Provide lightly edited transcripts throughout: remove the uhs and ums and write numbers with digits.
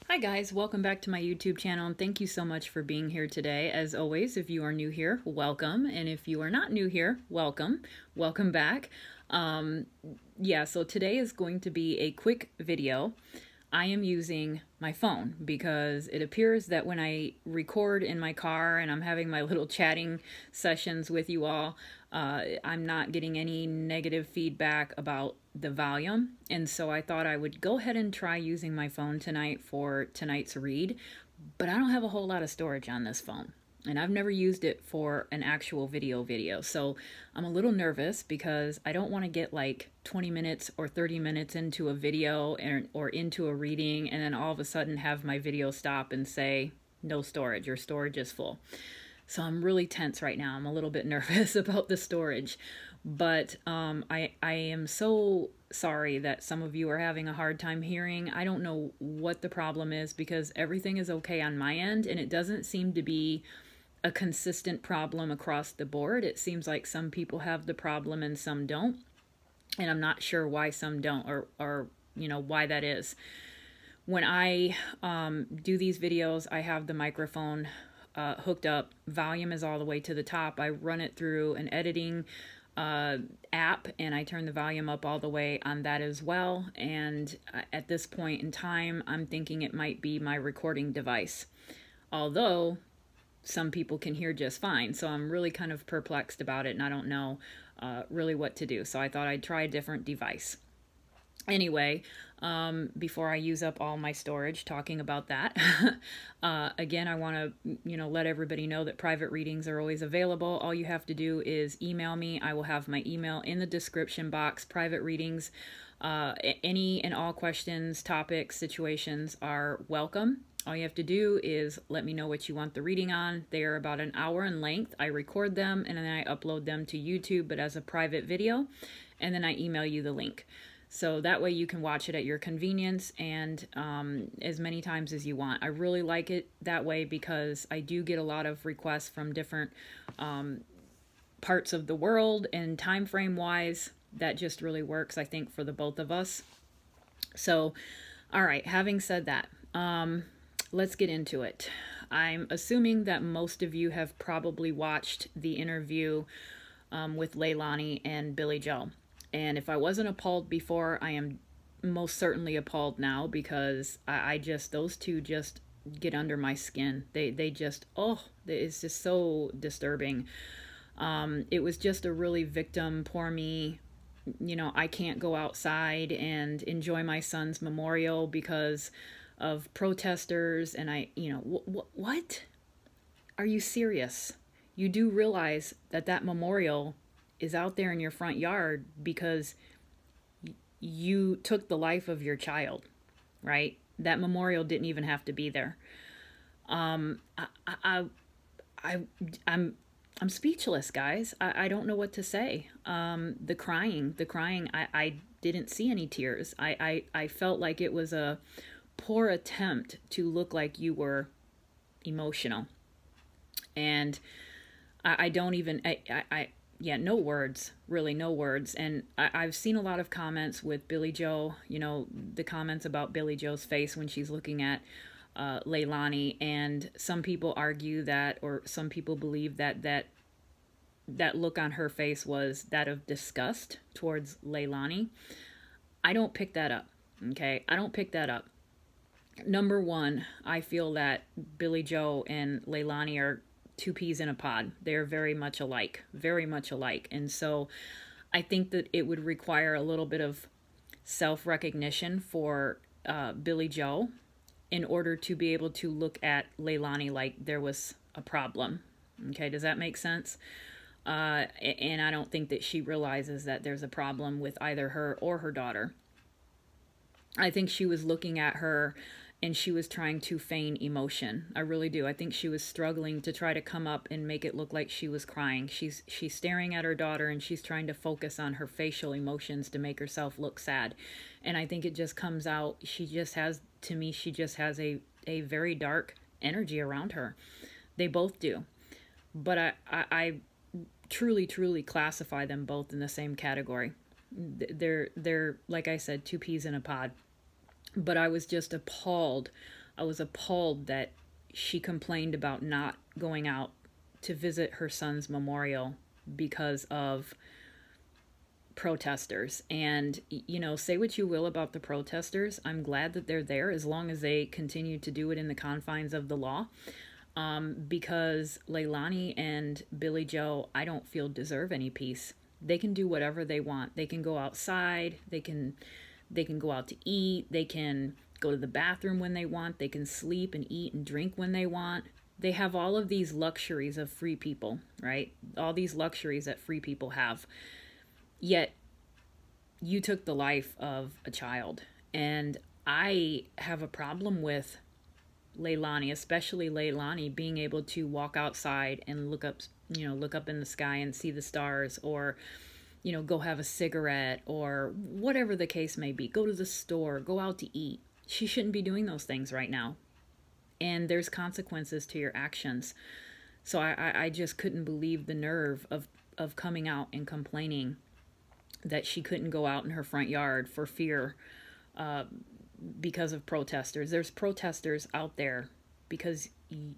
Hi guys, welcome back to my YouTube channel and thank you so much for being here today. As always, if you are new here, welcome. And if you are not new here, welcome. Welcome back. So today is going to be a quick video. I am using my phone because it appears that when I record in my car and I'm having my little chatting sessions with you all, I'm not getting any negative feedback about the volume. And so I thought I would go ahead and try using my phone tonight for tonight's read, but I don't have a whole lot of storage on this phone. And I've never used it for an actual video. So I'm a little nervous because I don't want to get like 20 minutes or 30 minutes into a video or into a reading and then all of a sudden have my video stop and say no storage or storage is full. So I'm really tense right now. I'm a little bit nervous about the storage, but I am so sorry that some of you are having a hard time hearing. I don't know what the problem is because everything is okay on my end and it doesn't seem to be a consistent problem across the board. It seems like some people have the problem and some don't. And I'm not sure why some don't or why that is. When I do these videos, I have the microphone hooked up. Volume is all the way to the top. I run it through an editing app and I turn the volume up all the way on that as well. And at this point in time, I'm thinking it might be my recording device. Although some people can hear just fine. So I'm really kind of perplexed about it and I don't know really what to do. So I thought I'd try a different device. Anyway, before I use up all my storage talking about that, again, I want to, let everybody know that private readings are always available. All you have to do is email me. I will have my email in the description box. Private readings, any and all questions, topics, situations are welcome. All you have to do is let me know what you want the reading on. They are about an hour in length. I record them and then I upload them to YouTube, but as a private video, and then I email you the link. So that way you can watch it at your convenience and as many times as you want. I really like it that way because I do get a lot of requests from different parts of the world, and time frame wise, that just really works, I think, for the both of us. So, all right, having said that, let's get into it. I'm assuming that most of you have probably watched the interview with Leilani and Billy Jo. And if I wasn't appalled before, I am most certainly appalled now because I just, those two just get under my skin. They just, it's just so disturbing. It was just a really victim, poor me. I can't go outside and enjoy my son's memorial because of protesters. And what? Are you serious? You do realize that that memorial is out there in your front yard because you took the life of your child, right? That memorial didn't even have to be there. I'm speechless, guys. I don't know what to say. The crying, I didn't see any tears. I felt like it was a poor attempt to look like you were emotional. And I don't even, yeah, no words, really no words. And I've seen a lot of comments with Billy Jo, the comments about Billy Jo's face when she's looking at Leilani. And some people argue that, or some people believe that that look on her face was that of disgust towards Leilani. I don't pick that up, okay? I don't pick that up. Number one, I feel that Billy Jo and Leilani are two peas in a pod. They're very much alike, very much alike. And so I think that it would require a little bit of self-recognition for Billy Jo in order to be able to look at Leilani like there was a problem. Okay, does that make sense? And I don't think that she realizes that there's a problem with either her or her daughter. I think she was looking at her and she was trying to feign emotion. I really do. I think she was struggling to try to come up and make it look like she was crying. She's staring at her daughter and she's trying to focus on her facial emotions to make herself look sad. And I think it just comes out, she just has, to me, she just has a very dark energy around her. They both do. But I truly classify them both in the same category. They're like I said, two peas in a pod. But I was just appalled I was appalled that she complained about not going out to visit her son's memorial because of protesters. And, you know, say what you will about the protesters, I'm glad that they're there as long as they continue to do it in the confines of the law. Because Leilani and Billy Jo, I don't feel deserve any peace. They can do whatever they want. They can go outside. They can go out to eat. They can go to the bathroom when they want. They can sleep and eat and drink when they want. They have all of these luxuries of free people, right? All these luxuries that free people have. Yet you took the life of a child. And I have a problem with Leilani, especially Leilani, being able to walk outside and look up in the sky and see the stars, or, you know, go have a cigarette, or whatever the case may be. Go to the store, go out to eat. She shouldn't be doing those things right now. And there's consequences to your actions. So I just couldn't believe the nerve of coming out and complaining that she couldn't go out in her front yard for fear because of protesters. There's protesters out there because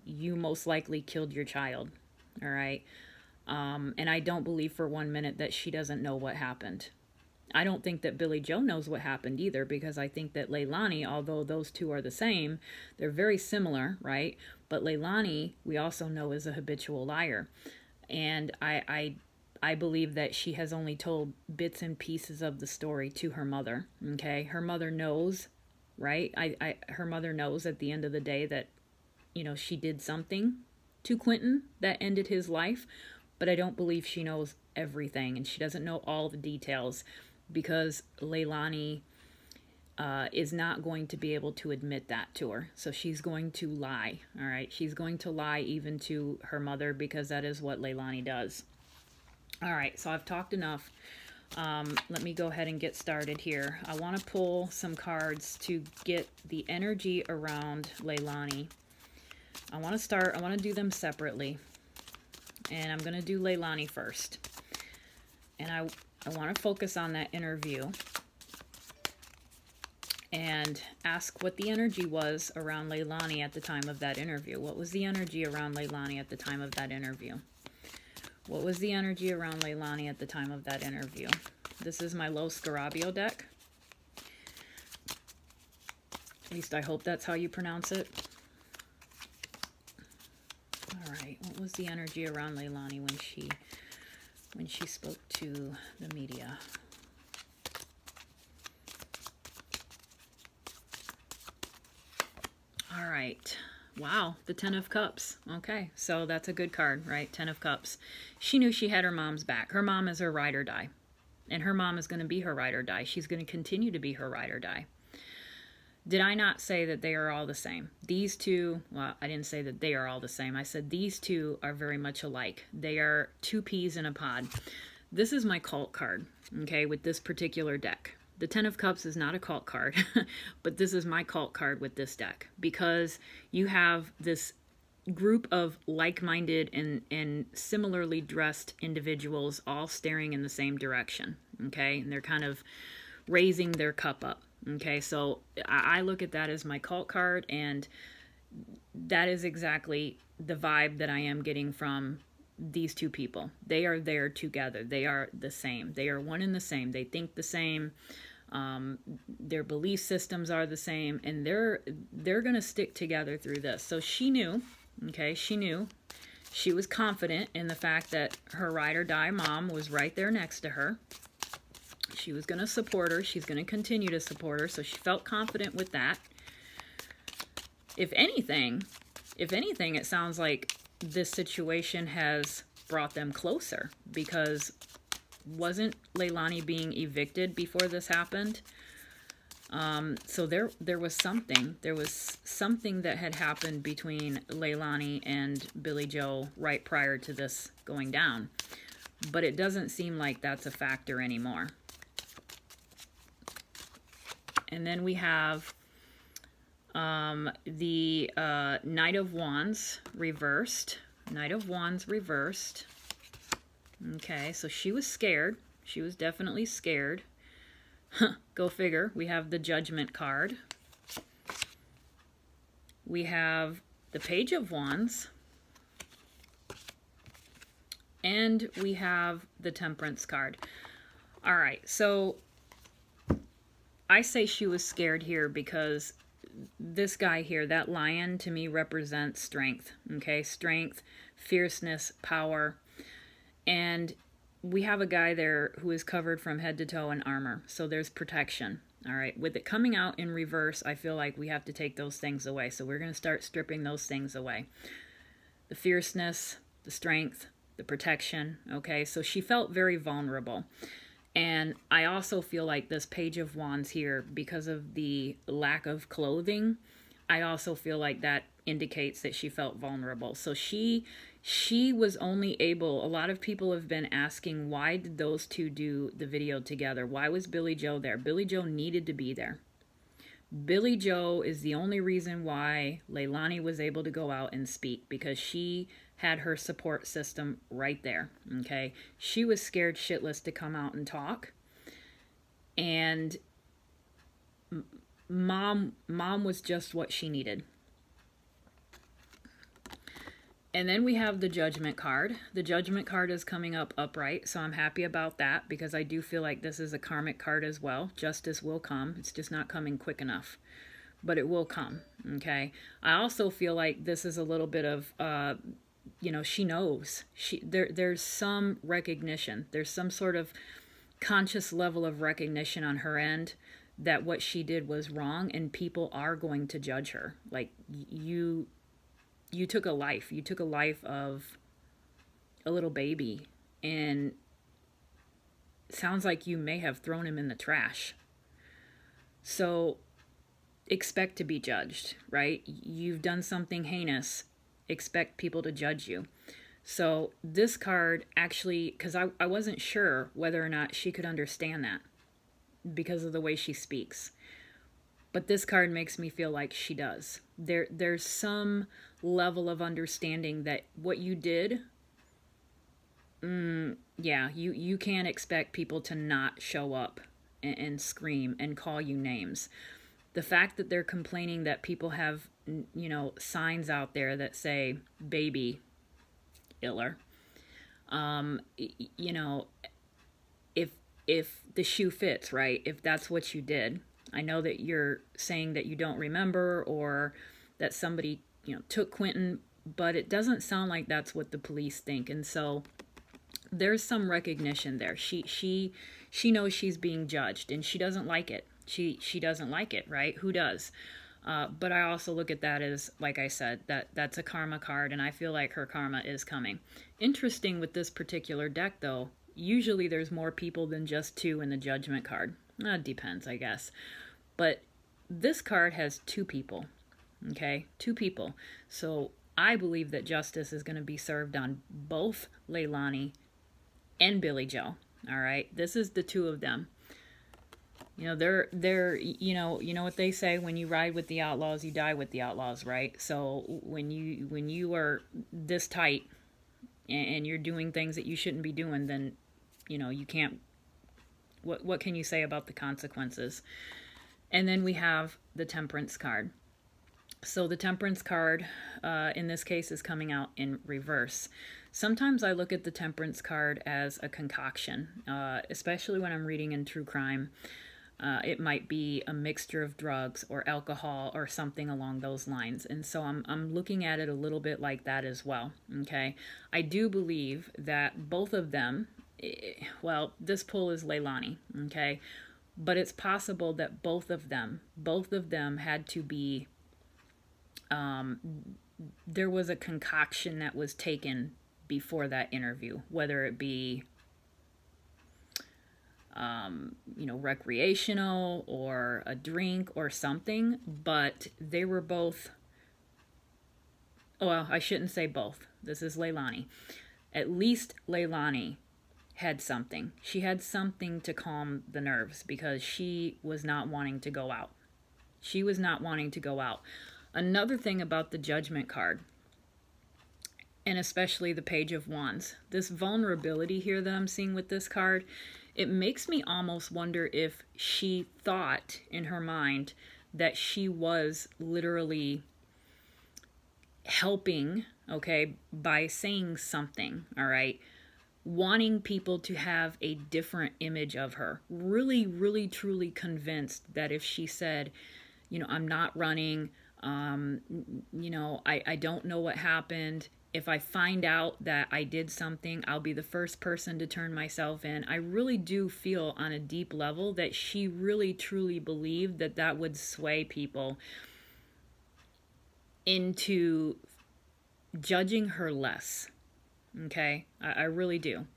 you most likely killed your child, all right? And I don't believe for 1 minute that she doesn't know what happened. I don't think that Billy Jo knows what happened either, because I think that Leilani, although those two are the same, they're very similar, right? But Leilani, we also know, is a habitual liar. And I believe that she has only told bits and pieces of the story to her mother, okay? Her mother knows, right? Her mother knows at the end of the day that, you know, she did something to Quentin that ended his life, but I don't believe she knows everything, and she doesn't know all the details, because Leilani is not going to be able to admit that to her. So she's going to lie, all right? She's going to lie even to her mother, because that is what Leilani does. All right, so I've talked enough. Let me go ahead and get started here. I want to pull some cards to get the energy around Leilani. I want to do them separately. And I'm going to do Leilani first. And I want to focus on that interview and ask what the energy was around Leilani at the time of that interview. What was the energy around Leilani at the time of that interview? What was the energy around Leilani at the time of that interview? This is my Lo Scarabeo deck. At least I hope that's how you pronounce it. All right, what was the energy around Leilani when she spoke to the media? All right. Wow, the Ten of Cups. Okay, so that's a good card, right? Ten of Cups. She knew she had her mom's back. Her mom is her ride or die. And her mom is going to be her ride or die. She's going to continue to be her ride or die. Did I not say that they are all the same? These two, well, I didn't say that they are all the same. I said these two are very much alike. They are two peas in a pod. This is my cult card, okay, with this particular deck. The Ten of Cups is not a cult card, but this is my cult card with this deck, because you have this group of like-minded and similarly dressed individuals all staring in the same direction, okay? And they're kind of raising their cup up, okay? So I look at that as my cult card, and that is exactly the vibe that I am getting from these two people. They are there together. They are the same. They are one and the same. They think the same. Their belief systems are the same, and they're going to stick together through this. So she knew, okay, she was confident in the fact that her ride or die mom was right there next to her. She was going to support her. She's going to continue to support her. So she felt confident with that. If anything, it sounds like this situation has brought them closer, because wasn't Leilani being evicted before this happened? So there was something. There was something that had happened between Leilani and Billy Jo right prior to this going down. But it doesn't seem like that's a factor anymore. And then we have the Knight of Wands reversed. Knight of Wands reversed. Okay, so she was scared. She was definitely scared. Go figure. We have the Judgment card. we have the Page of Wands, and we have the Temperance card. All right, so I say she was scared here because this guy here, that lion, to me represents strength, okay? Strength, fierceness, power. And we have a guy there who is covered from head to toe in armor, so there's protection. All right, with it coming out in reverse, I feel like we have to take those things away. So we're going to start stripping those things away. The fierceness, the strength, the protection, okay? So she felt very vulnerable. And I also feel like this Page of Wands here, because of the lack of clothing, I also feel like that indicates that she felt vulnerable. So she was only able, a lot of people have been asking, why did those two do the video together? Why was Billy Jo there? Billy Jo needed to be there. Billy Jo is the only reason why Leilani was able to go out and speak, because she had her support system right there, okay? She was scared shitless to come out and talk. And mom was just what she needed. And then we have the Judgment card. The Judgment card is coming up upright, so I'm happy about that because I do feel like this is a karmic card as well. Justice will come. It's just not coming quick enough, but it will come, okay? I also feel like this is a little bit of, you know, she knows. There's some recognition. There's some sort of conscious level of recognition on her end that what she did was wrong, and people are going to judge her. Like, you took a life. You took a life of a little baby, and it sounds like you may have thrown him in the trash. So expect to be judged, right? You've done something heinous. Expect people to judge you. So this card actually, because I wasn't sure whether or not she could understand that because of the way she speaks. But this card makes me feel like she does. There's some level of understanding that what you did, yeah, you can't expect people to not show up and scream and call you names. The fact that they're complaining that people have, you know, signs out there that say baby iller, you know, if the shoe fits, right? If that's what you did. I know that you're saying that you don't remember or that somebody, you know, took Quentin, but it doesn't sound like that's what the police think. And so there's some recognition there. She knows she's being judged, and she doesn't like it. She doesn't like it, right? Who does? But I also look at that as, like I said, that's a karma card, and I feel like her karma is coming. Interesting with this particular deck, though, usually there's more people than just two in the Judgment card. It depends, I guess. But this card has two people, okay? Two people. So I believe that justice is going to be served on both Leilani and Billy Jo, all right? This is the two of them. You know, they're you know what they say, when you ride with the outlaws, you die with the outlaws, right? So when you are this tight and you're doing things that you shouldn't be doing, then, you know, you can't, what can you say about the consequences? And then we have the Temperance card. So the Temperance card, in this case, is coming out in reverse. Sometimes I look at the Temperance card as a concoction, especially when I'm reading in true crime. It might be a mixture of drugs or alcohol or something along those lines. And so I'm looking at it a little bit like that as well, okay? I do believe that both of them, well, this pull is Leilani, okay? But it's possible that both of them had to be, there was a concoction that was taken before that interview, whether it be, you know, recreational or a drink or something, but they were both, well, I shouldn't say both. This is Leilani. At least Leilani had something. She had something to calm the nerves because she was not wanting to go out. She was not wanting to go out. Another thing about the Judgment card, and especially the Page of Wands, this vulnerability here that I'm seeing with this card, it makes me almost wonder if she thought in her mind that she was literally helping, okay, by saying something, all right, wanting people to have a different image of her, really, really, truly convinced that if she said, you know, I'm not running, you know, I don't know what happened. If I find out that I did something, I'll be the first person to turn myself in. I really do feel on a deep level that she really, truly believed that that would sway people into judging her less. Okay? I really do.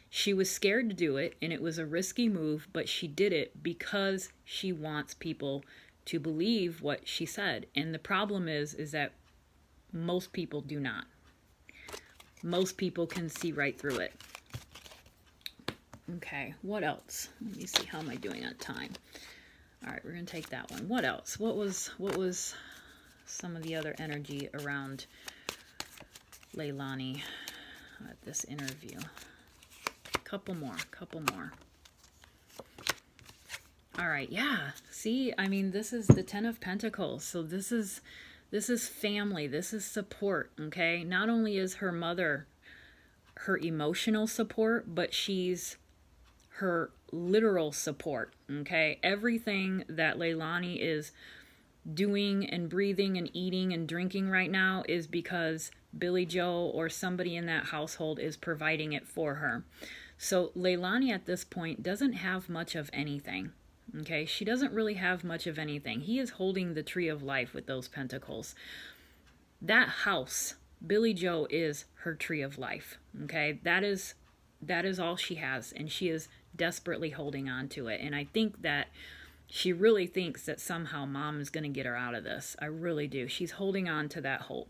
She was scared to do it, and it was a risky move, but she did it because she wants people to believe what she said. And the problem is that most people do not. Most people can see right through it. Okay, what else? Let me see, how am I doing on time? All right, we're gonna take that one. What else? What was some of the other energy around Leilani at this interview? Couple more. All right, yeah. See, I mean, this is the Ten of Pentacles. So this is family. This is support, okay? Not only is her mother her emotional support, but she's her literal support, okay? Everything that Leilani is doing and breathing and eating and drinking right now is because Billy Jo or somebody in that household is providing it for her. So Leilani at this point doesn't have much of anything. Okay, she doesn't really have much of anything. He is holding the tree of life with those pentacles. That house, Billy Jo, is her tree of life. Okay, that is all she has, and she is desperately holding on to it. And I think that she really thinks that somehow mom is going to get her out of this. I really do. She's holding on to that hope.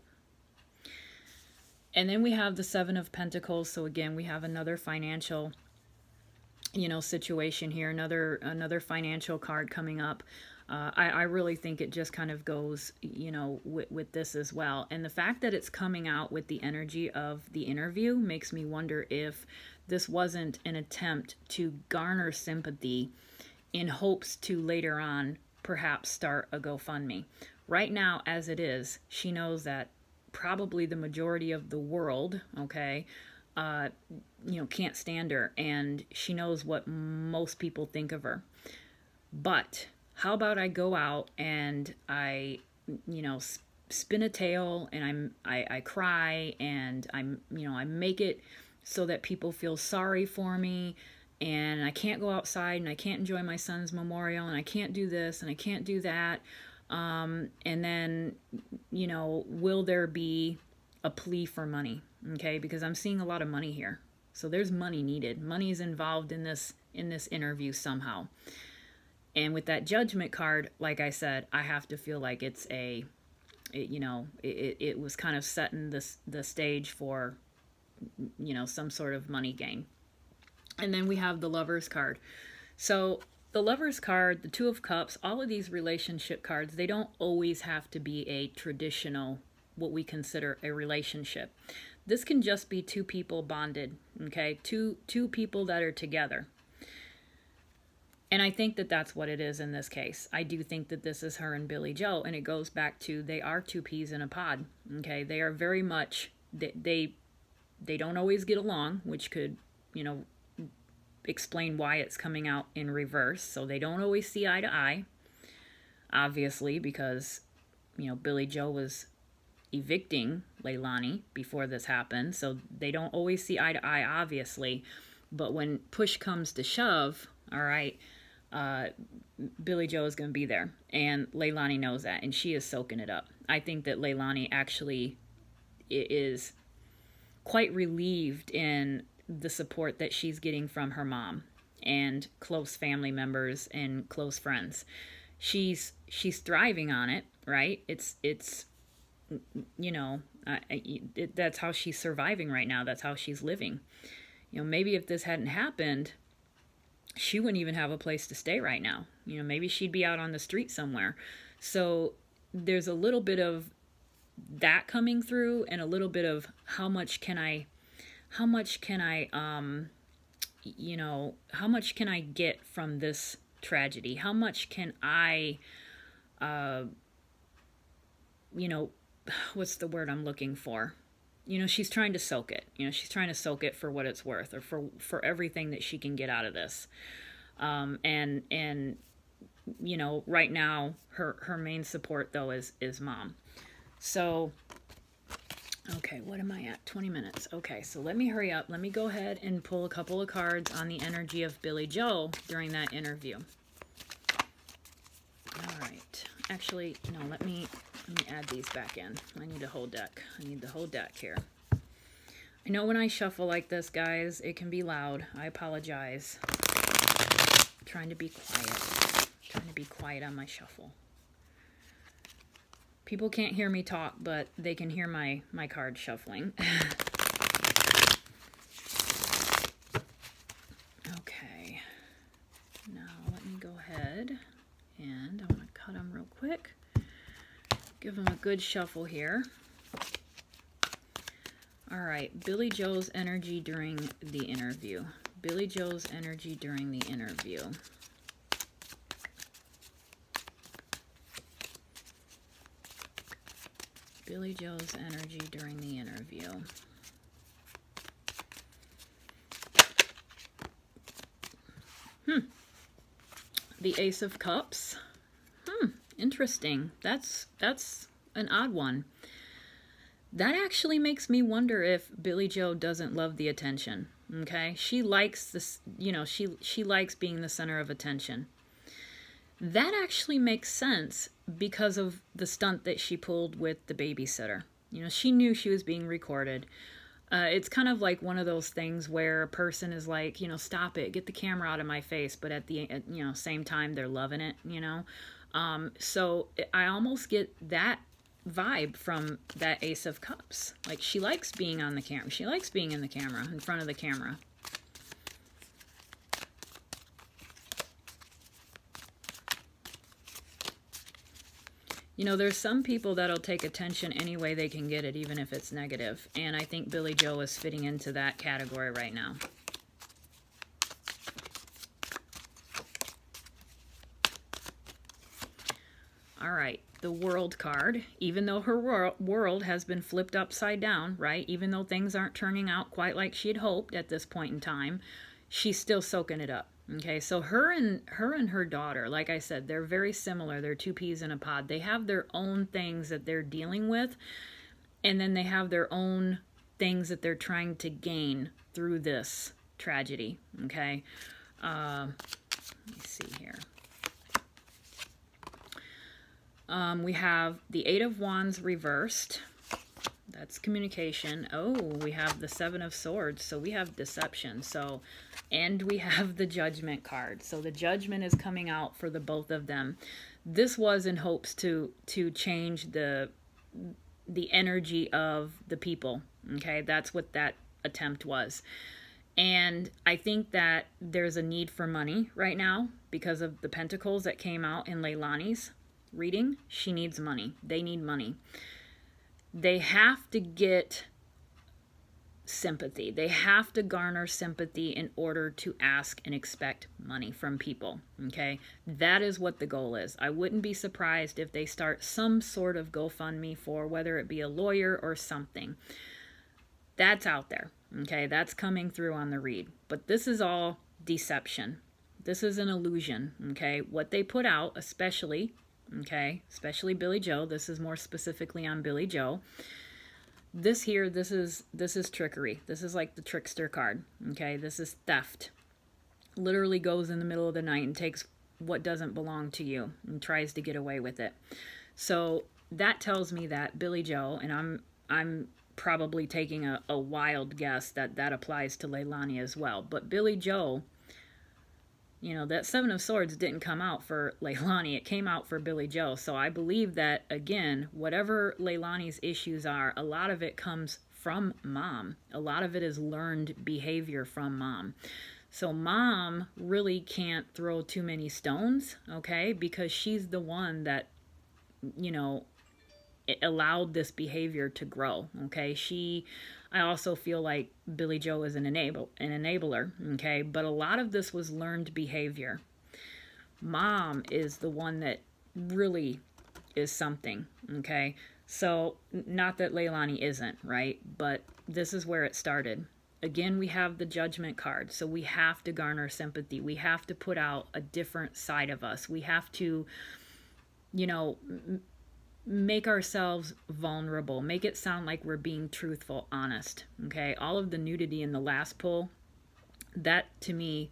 And then we have the Seven of Pentacles. So again, we have another financial, you know, situation here, another financial card coming up. I really think it just kind of goes, you know, with this as well. And the fact that it's coming out with the energy of the interview makes me wonder if this wasn't an attempt to garner sympathy in hopes to later on perhaps start a GoFundMe. Right now, as it is, she knows that probably the majority of the world, okay, you know, can't stand her, and she knows what most people think of her. But how about I go out and I, you know, spin a tale, and I cry, and you know, I make it so that people feel sorry for me, and I can't go outside, and I can't enjoy my son's memorial, and I can't do this, and I can't do that. And then, you know, will there be a plea for money? Okay, because I'm seeing a lot of money here. So there's money needed. Money is involved in this interview somehow. And with that Judgment card, like I said, I have to feel like it's you know, it was kind of setting the stage for, you know, some sort of money gain. And then we have the Lovers card. So the Lovers card, the Two of Cups, all of these relationship cards, they don't always have to be a traditional, what we consider a relationship. This can just be two people bonded, okay? Two people that are together. And I think that that's what it is in this case. I do think that this is her and Billy Jo, and it goes back to they are two peas in a pod, okay? They are very much, they don't always get along, which could, you know, explain why it's coming out in reverse. So they don't always see eye to eye, obviously, because, you know, Billy Jo was evicting Leilani before this happened, so they don't always see eye to eye, obviously. But when push comes to shove, all right, Billy Jo is going to be there, and Leilani knows that, and she is soaking it up. I think that Leilani actually is quite relieved in the support that she's getting from her mom and close family members and close friends. She's thriving on it, right? It's you know, that's how she's surviving right now. That's how she's living. You know, maybe if this hadn't happened, she wouldn't even have a place to stay right now. You know, maybe she'd be out on the street somewhere. So there's a little bit of that coming through, and a little bit of how much can I you know, how much can I get from this tragedy? How much can I, you know, what's the word I'm looking for? You know, she's trying to soak it. You know, she's trying to soak it for what it's worth, or for everything that she can get out of this. And you know, right now her main support though is mom. So okay, what am I at? 20 minutes. Okay, so let me hurry up. Let me go ahead and pull a couple of cards on the energy of Billy Jo during that interview. All right. Actually, no, let me add these back in. I need a whole deck. I need the whole deck here. I know when I shuffle like this, guys, it can be loud. I apologize. I'm trying to be quiet. I'm trying to be quiet on my shuffle. People can't hear me talk, but they can hear my card shuffling. Okay. Now let me go ahead and I want to cut them real quick. Give them a good shuffle here. All right, Billy Jo's energy during the interview. Billy Jo's energy during the interview. Billy Jo's energy during the interview. The Ace of Cups. Interesting. That's an odd one. That actually makes me wonder if Billy Jo doesn't love the attention. Okay? She likes this, you know, she likes being the center of attention. That actually makes sense because of the stunt that she pulled with the babysitter. You know, she knew she was being recorded. It's kind of like one of those things where a person is like, you know, stop it, get the camera out of my face, but at the you know, same time they're loving it, you know. So I almost get that vibe from that Ace of Cups. Like, she likes being on the camera. She likes being in the camera, in front of the camera. You know, there's some people that'll take attention any way they can get it, even if it's negative. And I think Billy Jo is fitting into that category right now. All right, the World card. Even though her world has been flipped upside down, right? Even though things aren't turning out quite like she had hoped at this point in time, she's still soaking it up. Okay, so her and her daughter, like I said, they're very similar. They're two peas in a pod. They have their own things that they're dealing with, and then they have their own things that they're trying to gain through this tragedy. Okay, let me see here. We have the Eight of Wands reversed. That's communication. Oh, we have the Seven of Swords. So we have deception. So, and we have the Judgment card. So the Judgment is coming out for the both of them. This was in hopes to change the energy of the people. Okay, that's what that attempt was. And I think that there's a need for money right now because of the Pentacles that came out in Leilani's reading. She needs money. They need money. They have to get sympathy. They have to garner sympathy in order to ask and expect money from people. Okay? That is what the goal is. I wouldn't be surprised if they start some sort of GoFundMe for whether it be a lawyer or something. That's out there. Okay? That's coming through on the read. But this is all deception. This is an illusion. Okay? What they put out, especially Billy Jo. This is more specifically on Billy Jo. This here, this is trickery. This is like the trickster card. Okay, this is theft. Literally goes in the middle of the night and takes what doesn't belong to you and tries to get away with it. So that tells me that Billy Jo, and I'm probably taking a wild guess that applies to Leilani as well. But Billy Jo, you know, that Seven of Swords didn't come out for Leilani. It came out for Billy Jo. So I believe that, again, whatever Leilani's issues are, a lot of it comes from mom. A lot of it is learned behavior from mom. So mom really can't throw too many stones, okay? Because she's the one that, you know, it allowed this behavior to grow, okay? I also feel like Billy Jo is an enabler, okay? But a lot of this was learned behavior. Mom is the one that really is something, okay? So, not that Leilani isn't, right? But this is where it started. Again, we have the judgment card. So we have to garner sympathy. We have to put out a different side of us. We have to, you know, make ourselves vulnerable. Make it sound like we're being truthful, honest. Okay? All of the nudity in the last pull, that to me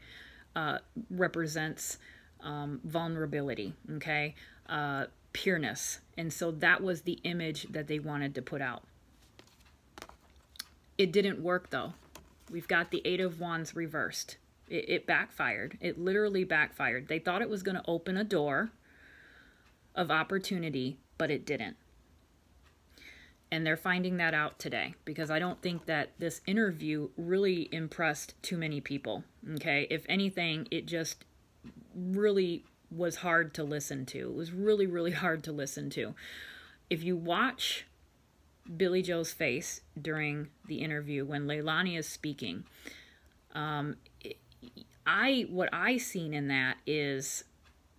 represents vulnerability. Okay? Pureness. And so that was the image that they wanted to put out. It didn't work though. We've got the Eight of Wands reversed. It backfired. It literally backfired. They thought it was going to open a door of opportunity, but it didn't. And they're finding that out today, because I don't think that this interview really impressed too many people. Okay? If anything, it just really was hard to listen to. It was really, really hard to listen to. If you watch Billy Jo's face during the interview when Leilani is speaking, what I seen in that is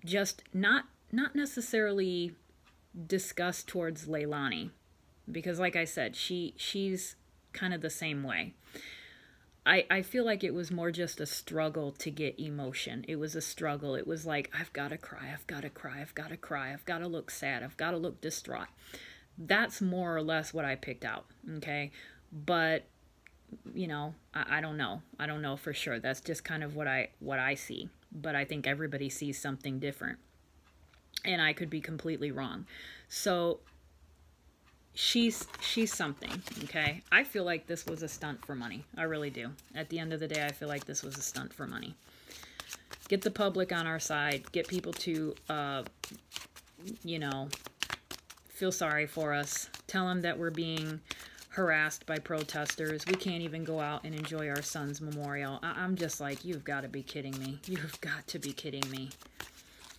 just not necessarily disgust towards Leilani, because like I said, she's kind of the same way. I feel like it was more just a struggle to get emotion. It was a struggle. It was like, I've got to cry, I've got to cry, I've got to cry, I've got to look sad, I've got to look distraught. That's more or less what I picked out, okay? But, you know, I don't know. I don't know for sure. That's just kind of what I see. But I think everybody sees something different. And I could be completely wrong. So she's something, okay? I feel like this was a stunt for money. I really do. At the end of the day, I feel like this was a stunt for money. Get the public on our side. Get people to, you know, feel sorry for us. Tell them that we're being harassed by protesters. We can't even go out and enjoy our son's memorial. I'm just like, you've got to be kidding me. You've got to be kidding me.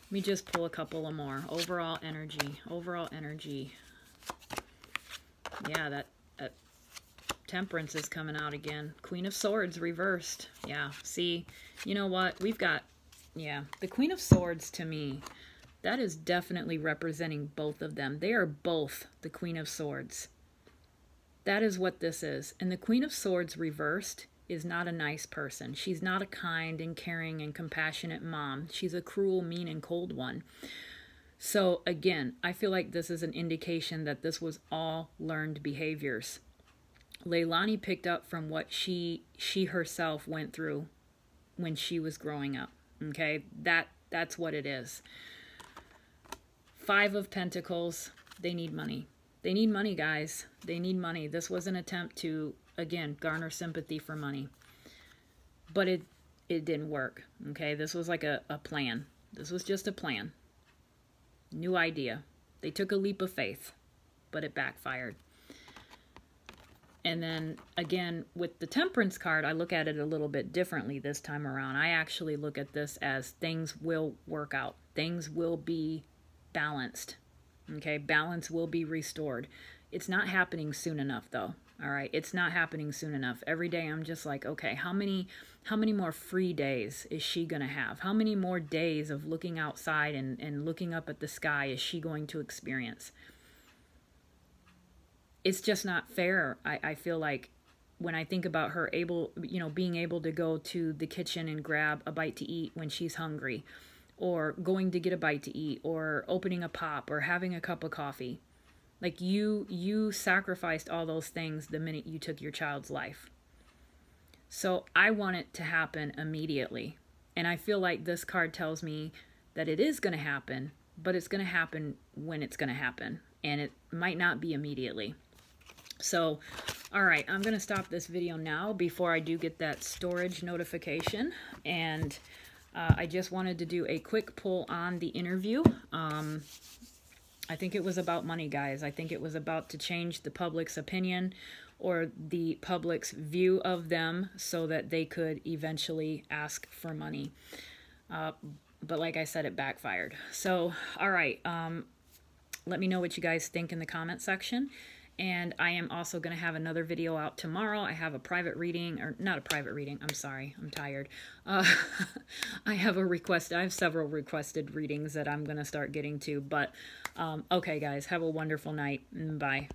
Let me just pull a couple of more. Overall energy. Overall energy. Yeah, that Temperance is coming out again. Queen of Swords reversed. Yeah, see, you know what? We've got, yeah, the Queen of Swords to me, that is definitely representing both of them. They are both the Queen of Swords. That is what this is. And the Queen of Swords reversed is not a nice person. She's not a kind and caring and compassionate mom. She's a cruel, mean, and cold one. So again, I feel like this is an indication that this was all learned behaviors. Leilani picked up from what she herself went through when she was growing up. Okay, that's what it is. Five of Pentacles. They need money. They need money, guys. They need money. This was an attempt to, again, garner sympathy for money. But it didn't work. Okay, this was like a plan. This was just a plan. New idea. They took a leap of faith, but it backfired. And then, again, with the Temperance card, I look at it a little bit differently this time around. I actually look at this as things will work out. Things will be balanced. Okay, balance will be restored. It's not happening soon enough, though. All right, it's not happening soon enough. Every day I'm just like, okay, how many more free days is she going to have? How many more days of looking outside and looking up at the sky is she going to experience? It's just not fair. I feel like when I think about her being able to go to the kitchen and grab a bite to eat when she's hungry, or going to get a bite to eat, or opening a pop, or having a cup of coffee. Like you sacrificed all those things the minute you took your child's life. So I want it to happen immediately. And I feel like this card tells me that it is going to happen, but it's going to happen when it's going to happen. And it might not be immediately. So, all right, I'm going to stop this video now before I do get that storage notification. And I just wanted to do a quick pull on the interview. I think it was about money, guys. I think it was about to change the public's opinion or the public's view of them so that they could eventually ask for money. But like I said, it backfired. So, all right, let me know what you guys think in the comment section. And I am also going to have another video out tomorrow. I have a private reading, or not a private reading, I'm sorry, I'm tired. I have several requested readings that I'm going to start getting to. But okay, guys, have a wonderful night. Bye.